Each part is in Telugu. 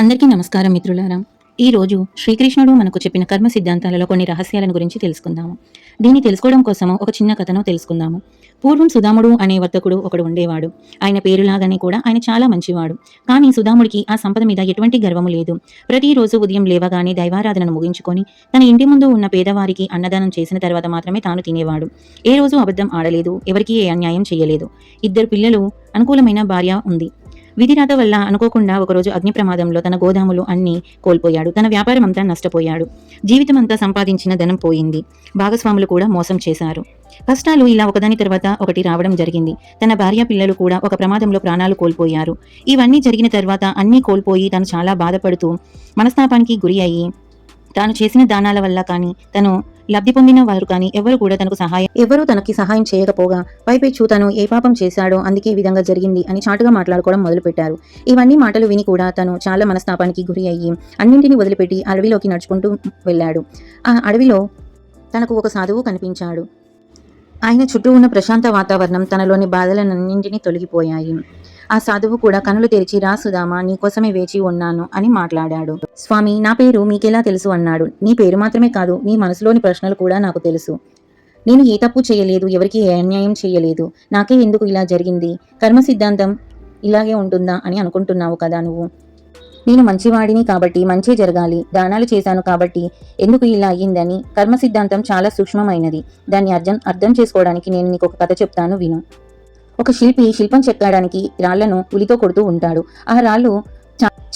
అందరికీ నమస్కారం మిత్రులారా. ఈరోజు శ్రీకృష్ణుడు మనకు చెప్పిన కర్మ సిద్ధాంతాలలో కొన్ని రహస్యాలను గురించి తెలుసుకుందాము. దీన్ని తెలుసుకోవడం కోసము ఒక చిన్న కథను తెలుసుకుందాము. పూర్వం సుధాముడు అనే వర్తకుడు ఒకడు ఉండేవాడు. ఆయన పేరులాగానే కూడా ఆయన చాలా మంచివాడు. కానీ సుధాముడికి ఆ సంపద మీద ఎటువంటి గర్వము లేదు. ప్రతిరోజు ఉదయం లేవగానే దైవారాధనను ముగించుకొని తన ఇంటి ముందు ఉన్న పేదవారికి అన్నదానం చేసిన తర్వాత మాత్రమే తాను తినేవాడు. ఏ రోజు అబద్ధం ఆడలేదు, ఎవరికీ ఏ అన్యాయం చేయలేదు. 2 పిల్లలు, అనుకూలమైన భార్య ఉంది. విధిరాత వల్ల అనుకోకుండా ఒకరోజు అగ్ని ప్రమాదంలో తన గోదాములు అన్నీ కోల్పోయాడు. తన వ్యాపారం అంతా నష్టపోయాడు. జీవితమంతా సంపాదించిన ధనం పోయింది. భాగస్వాములు కూడా మోసం చేశారు. కష్టాలు ఇలా ఒకదాని తర్వాత ఒకటి రావడం జరిగింది. తన భార్య పిల్లలు కూడా ఒక ప్రమాదంలో ప్రాణాలు కోల్పోయారు. ఇవన్నీ జరిగిన తర్వాత అన్నీ కోల్పోయి తను చాలా బాధపడుతూ మనస్తాపానికి గురి అయ్యి తాను చేసిన దానాల వల్ల కానీ తను లబ్ధి పొందిన వారు కానీ ఎవరూ తనకి సహాయం చేయకపోగా పైపెచ్చు తను ఏ పాపం చేశాడో అందుకే ఈ విధంగా జరిగింది అని చాటుగా మాట్లాడుకోవడం మొదలుపెట్టారు. ఇవన్నీ మాటలు విని కూడా తను చాలా మనస్తాపానికి గురి అయ్యి అన్నింటినీ వదిలిపెట్టి అడవిలోకి నడుచుకుంటూ వెళ్ళాడు. ఆ అడవిలో తనకు ఒక సాధువు కనిపించాడు. ఆయన చుట్టూ ఉన్న ప్రశాంత వాతావరణం తనలోని బాధలన్నింటినీ తొలగిపోయాయి. ఆ సాధువు కూడా కనులు తెరిచి, రా సుధామా, నీకోసమే వేచి ఉన్నాను అని మాట్లాడాడు. స్వామి, నా పేరు మీకెలా తెలుసు అన్నాడు. నీ పేరు మాత్రమే కాదు, నీ మనసులోని ప్రశ్నలు కూడా నాకు తెలుసు. నేను ఏ తప్పు చేయలేదు, ఎవరికి ఏ అన్యాయం చేయలేదు. నాకే ఎందుకు ఇలా జరిగింది? కర్మ సిద్ధాంతం ఇలాగే ఉంటుందా అని అనుకుంటున్నావు కదా నువ్వు. నేను మంచివాడిని కాబట్టి మంచి జరగాలి, దానాలు చేశాను కాబట్టి ఎందుకు ఇలా అయ్యిందని. కర్మ సిద్ధాంతం చాలా సూక్ష్మమైనది. దాన్ని అర్థం చేసుకోవడానికి నేను నీకు ఒక కథ చెప్తాను, విను. ఒక శిల్పి శిల్పం చెక్కడానికి రాళ్లను ఉలితో కొడుతూ ఉంటాడు. ఆ రాళ్లు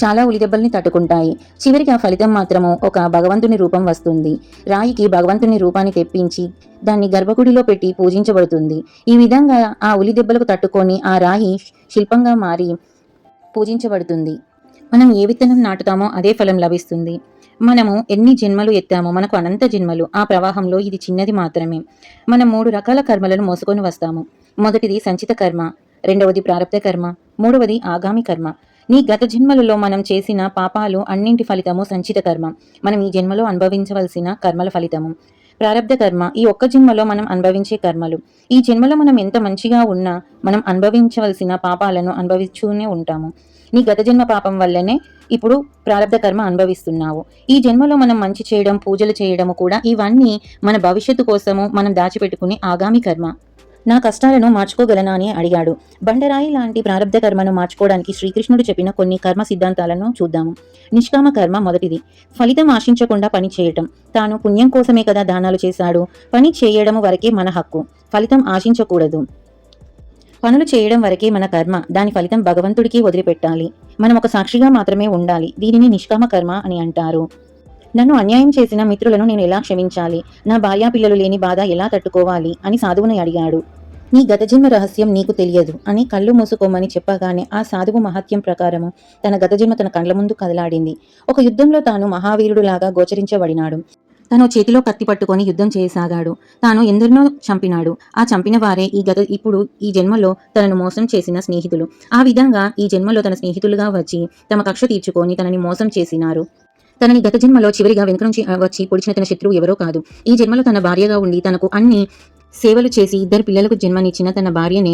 చాలా ఉలిదెబ్బల్ని తట్టుకుంటాయి. చివరికి ఆ ఫలితం మాత్రము ఒక భగవంతుని రూపం వస్తుంది. రాయికి భగవంతుని రూపాన్ని తెప్పించి దాన్ని గర్భగుడిలో పెట్టి పూజించబడుతుంది. ఈ విధంగా ఆ ఉలిదెబ్బలకు తట్టుకొని ఆ రాయి శిల్పంగా మారి పూజించబడుతుంది. మనం ఏ విత్తనం నాటుతామో అదే ఫలం లభిస్తుంది. మనము ఎన్ని జన్మలు ఎత్తామో మనకు అనంత జన్మలు. ఆ ప్రవాహంలో ఇది చిన్నది మాత్రమే. మనం 3 రకాల కర్మలను మోసుకొని వస్తాము. మొదటిది సంచిత కర్మ, రెండవది ప్రారబ్ధ కర్మ, మూడవది ఆగామి కర్మ. నీ గత జన్మలలో మనం చేసిన పాపాలు అన్నింటి ఫలితము సంచిత కర్మ, మనం ఈ జన్మలో అనుభవించవలసిన కర్మల ఫలితము. ప్రారబ్ధ కర్మ, ఈ ఒక్క జన్మలో మనం అనుభవించే కర్మలు. ఈ జన్మలో మనం ఎంత మంచిగా ఉన్నా మనం అనుభవించవలసిన పాపాలను అనుభవిస్తూనే ఉంటాము. నీ గత జన్మ పాపం వల్లనే ఇప్పుడు ప్రారబ్ధ కర్మ అనుభవిస్తున్నావు. ఈ జన్మలో మనం మంచి చేయడం, పూజలు చేయడము కూడా ఇవన్నీ మన భవిష్యత్తు కోసము మనం దాచిపెట్టుకునే ఆగామి కర్మ. నా కష్టాలను మార్చుకోగలనా అని అడిగాడు. బండరాయి లాంటి ప్రారబ్ధ కర్మను మార్చుకోవడానికి శ్రీకృష్ణుడు చెప్పిన కొన్ని కర్మ సిద్ధాంతాలను చూద్దాము. నిష్కామ కర్మ మొదటిది. ఫలితం ఆశించకుండా పని చేయటం. తాను పుణ్యం కోసమే కదా దానాలు చేశాడు. పని చేయడం వరకే మన హక్కు, ఫలితం ఆశించకూడదు. పనులు చేయడం వరకే మన కర్మ, దాని ఫలితం భగవంతుడికి వదిలిపెట్టాలి. మనం ఒక సాక్షిగా మాత్రమే ఉండాలి. దీనిని నిష్కామ కర్మ అని అంటారు. నన్ను అన్యాయం చేసిన మిత్రులను నేను ఎలా క్షమించాలి? నా భార్యా పిల్లలు లేని బాధ ఎలా తట్టుకోవాలి అని సాధువుని అడిగాడు. నీ గత జన్మ రహస్యం నీకు తెలియదు అని కళ్ళు మూసుకోమని చెప్పగానే ఆ సాధువు మహత్యం ప్రకారము తన గత జన్మ తన కళ్ళ ముందు కదలాడింది. ఒక యుద్ధంలో తాను మహావీరుడులాగా గోచరించబడినాడు. తను చేతిలో కత్తి పట్టుకొని యుద్ధం చేయసాగాడు. తాను ఎందరినో చంపినాడు. ఆ చంపిన వారే ఇప్పుడు ఈ జన్మలో తనను మోసం చేసిన స్నేహితులు. ఆ విధంగా ఈ జన్మలో తన స్నేహితులుగా వచ్చి తమ కక్ష తీర్చుకొని తనని మోసం చేసినారు. తనని గత జన్మలో చివరిగా వెనుక నుంచి వచ్చి పొడిచిన తన శత్రువు ఎవరో కాదు. ఈ జన్మలో తన భార్యగా ఉండి తనకు అన్ని సేవలు చేసి 2 పిల్లలకు జన్మనిచ్చిన తన భార్యనే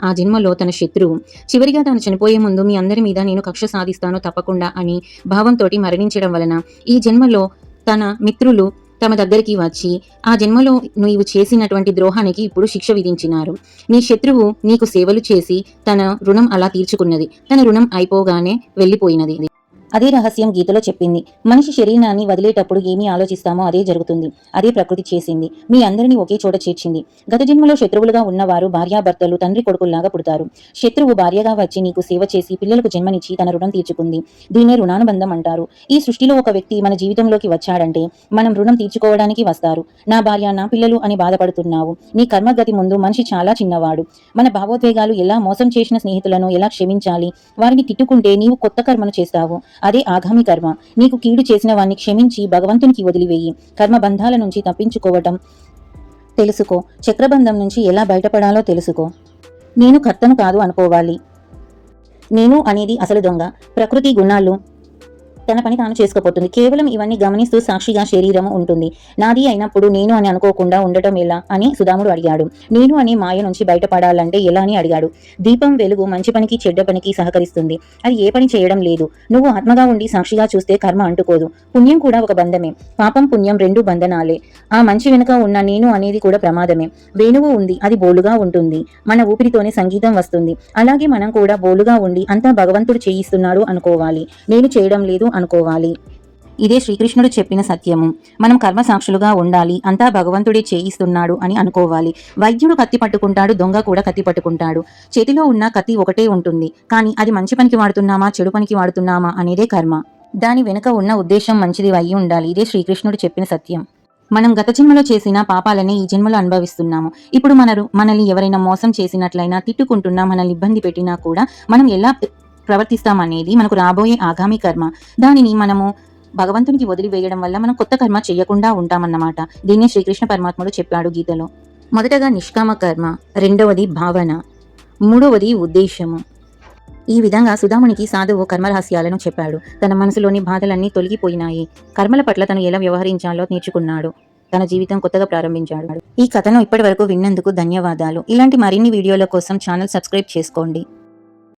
ఆ జన్మలో తన శత్రువు. చివరిగా తాను చనిపోయే ముందు మీ అందరి మీద నేను కక్ష సాధిస్తాను తప్పకుండా అని భావంతోటి మరణించడం వలన ఈ జన్మలో తన మిత్రులు తమ దగ్గరికి వచ్చి ఆ జన్మలో నీవు చేసినటువంటి ద్రోహానికి ఇప్పుడు శిక్ష విధించినారు. నీ శత్రువు నీకు సేవలు చేసి తన రుణం అలా తీర్చుకున్నది. తన రుణం అయిపోగానే వెళ్ళిపోయినది. అదే రహస్యం గీతలో చెప్పింది. మనిషి శరీరాన్ని వదిలేటప్పుడు ఏమి ఆలోచిస్తామో అదే జరుగుతుంది. అదే ప్రకృతి చేసింది. మీ అందరినీ ఒకే చోట చేర్చింది. గత జన్మలో శత్రువులుగా ఉన్నవారు భార్యాభర్తలు తండ్రి కొడుకుల్లాగా పుడతారు. శత్రువు భార్యగా వచ్చి నీకు సేవ చేసి పిల్లలకు జన్మనిచ్చి తన రుణం తీర్చుకుంది. దీన్నే రుణానుబంధం అంటారు. ఈ సృష్టిలో ఒక వ్యక్తి మన జీవితంలోకి వచ్చాడంటే మనం రుణం తీర్చుకోవడానికి వస్తారు. నా భార్య, నా పిల్లలు అని బాధపడుతున్నావు. నీ కర్మగతి ముందు మనిషి చాలా చిన్నవాడు. మన భావోద్వేగాలు ఎలా, మోసం చేసిన స్నేహితులను ఎలా క్షమించాలి, వారిని తిట్టుకుంటే నీవు కొత్త కర్మను చేస్తావు. అదే ఆగామి కర్మ. నీకు కీడు చేసిన వాణ్ణి క్షమించి భగవంతునికి వదిలివేయి. కర్మబంధాల నుంచి తప్పించుకోవటం తెలుసుకో. చక్రబంధం నుంచి ఎలా బయటపడాలో తెలుసుకో. నేను కర్తను కాదు అనుకోవాలి. నేను అనేది అసలు దొంగ. ప్రకృతి గుణాలు తన పని తాను చేసుకోపోతుంది. కేవలం ఇవన్నీ గమనిస్తూ సాక్షిగా శరీరము ఉంటుంది. నాది అయినప్పుడు నేను అని అనుకోకుండా ఉండటం ఎలా అని సుధాముడు అడిగాడు. నేను అనే మాయ నుంచి బయటపడాలంటే ఎలా అని అడిగాడు. దీపం వెలుగు మంచి పనికి చెడ్డ పనికి సహకరిస్తుంది. అది ఏ పని చేయడం లేదు. నువ్వు ఆత్మగా ఉండి సాక్షిగా చూస్తే కర్మ అంటుకోదు. పుణ్యం కూడా ఒక బంధమే. పాపం పుణ్యం రెండు బంధనాలే. ఆ మంచి వెనుక ఉన్న నేను అనేది కూడా ప్రమాదమే. వేణువు ఉంది, అది బోలుగా ఉంటుంది. మన ఊపిరితోనే సంగీతం వస్తుంది. అలాగే మనం కూడా బోలుగా ఉండి అంతా భగవంతుడు చేయిస్తున్నాడు అనుకోవాలి. నేను చేయడం లేదు అనుకోవాలి. ఇదే శ్రీకృష్ణుడు చెప్పిన సత్యము. మనం కర్మ సాక్షులుగా ఉండాలి. అంతా భగవంతుడే చేయిస్తున్నాడు అని అనుకోవాలి. వైద్యుడు కత్తి పట్టుకుంటాడు, దొంగ కూడా కత్తి పట్టుకుంటాడు. చేతిలో ఉన్న కత్తి ఒకటే ఉంటుంది. కానీ అది మంచి పనికి వాడుతున్నామా చెడు పనికి వాడుతున్నామా అనేదే కర్మ. దాని వెనుక ఉన్న ఉద్దేశం మంచిది అయి ఉండాలి. ఇదే శ్రీకృష్ణుడు చెప్పిన సత్యం. మనం గత జన్మలో చేసిన పాపాలనే ఈ జన్మలో అనుభవిస్తున్నాము. ఇప్పుడు మనల్ని ఎవరైనా మోసం చేసినట్లయినా, తిట్టుకుంటున్నా, మనల్ని ఇబ్బంది పెట్టినా కూడా మనం ఎలా ప్రవర్తిస్తామనేది మనకు రాబోయే ఆగామి కర్మ. దానిని మనము భగవంతునికి వదిలివేయడం వల్ల మనం కొత్త కర్మ చేయకుండా ఉంటామన్నమాట. దీన్నే శ్రీకృష్ణ పరమాత్ముడు చెప్పాడు గీతలో. మొదటగా నిష్కామ కర్మ, రెండవది భావన, మూడవది ఉద్దేశము. ఈ విధంగా సుధామునికి సాధువు కర్మరహస్యాలను చెప్పాడు. తన మనసులోని బాధలన్నీ తొలగిపోయినాయి. కర్మల పట్ల తను ఎలా వ్యవహరించాలో నేర్చుకున్నాడు. తన జీవితం కొత్తగా ప్రారంభించాడు. ఈ కథను ఇప్పటి వరకు విన్నందుకు ధన్యవాదాలు. ఇలాంటి మరిన్ని వీడియోల కోసం ఛానల్ సబ్స్క్రైబ్ చేసుకోండి.